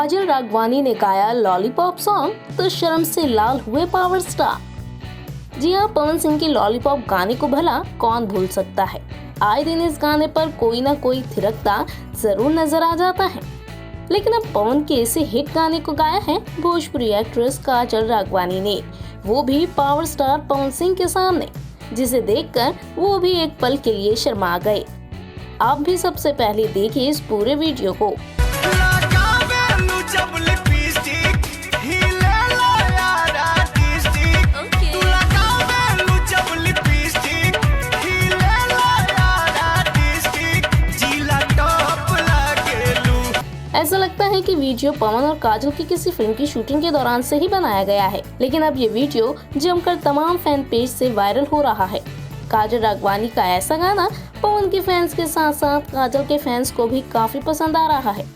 काजल राघवानी ने गाया lollipop song तो शर्म से लाल हुए पावर स्टार। जी हाँ, पवन सिंह के लॉलीपॉप गाने को भला कौन भूल सकता है। आए दिन इस गाने पर कोई ना कोई थिरकता जरूर नजर आ जाता है। लेकिन अब पवन के ऐसे हिट गाने को गाया है भोजपुरी एक्ट्रेस काजल राघवानी ने, वो भी पावर स्टार पवन सिंह के सामने, जिसे देखकर वो भी एक पल के लिए शर्मा गए। आप भी सबसे पहले देखिए इस पूरे वीडियो को। ऐसा लगता है कि वीडियो पवन और काजल की किसी फिल्म की शूटिंग के दौरान से ही बनाया गया है, लेकिन अब ये वीडियो जमकर तमाम फैन पेज से वायरल हो रहा है। काजल राघवानी का ऐसा गाना पवन के फैंस के साथ साथ काजल के फैंस को भी काफी पसंद आ रहा है।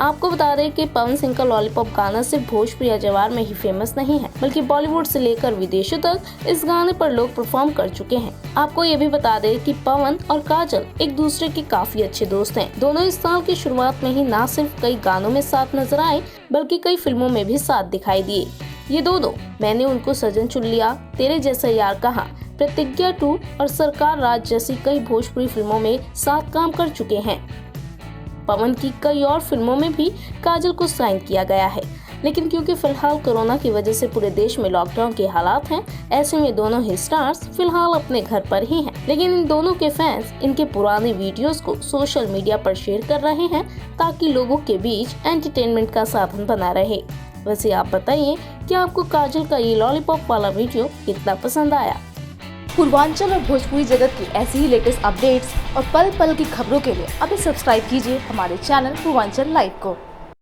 आपको बता दें कि पवन सिंह का लॉलीपॉप गाना सिर्फ भोजपुरी जवार में ही फेमस नहीं है, बल्कि बॉलीवुड से लेकर विदेशों तक इस गाने पर लोग परफॉर्म कर चुके हैं। आपको ये भी बता दें कि पवन और काजल एक दूसरे के काफी अच्छे दोस्त हैं। दोनों इस साल की शुरुआत में ही न सिर्फ कई गानों में साथ नजर आए, बल्कि कई फिल्मों में भी साथ दिखाई दिए। ये दो मैंने उनको सजन चुन लिया, तेरे जैसा यार कहा, प्रतिज्ञा 2 और सरकार राज जैसी कई भोजपुरी फिल्मों में साथ काम कर चुके हैं। पवन की कई और फिल्मों में भी काजल को साइन किया गया है, लेकिन क्योंकि फिलहाल कोरोना की वजह से पूरे देश में लॉकडाउन के हालात हैं, ऐसे में दोनों ही स्टार्स फिलहाल अपने घर पर ही हैं। लेकिन इन दोनों के फैंस इनके पुराने वीडियोस को सोशल मीडिया पर शेयर कर रहे हैं ताकि लोगों के बीच एंटरटेनमेंट का साधन बना रहे। वैसे आप बताइए कि आपको काजल का ये लॉलीपॉप वाला वीडियो कितना पसंद आया। पूर्वांचल और भोजपुरी जगत की ऐसी ही लेटेस्ट अपडेट्स और पल पल की खबरों के लिए अभी सब्सक्राइब कीजिए हमारे चैनल पूर्वांचल लाइव को।